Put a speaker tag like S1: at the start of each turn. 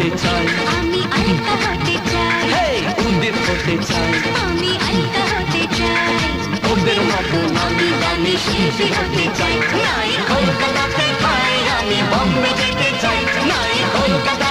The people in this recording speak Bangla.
S1: হতে চাই,
S2: আমি আলকা হতে চাই,
S1: হেই উদিত হতে চাই,
S2: আমি আলকা হতে চাই,
S1: ওদের মতো নামি দামি শিল্পী হতে চাই। নাই কলকাতাতে ঠাই, আমি বম্বে যেতে চাই, নাই কলকাতা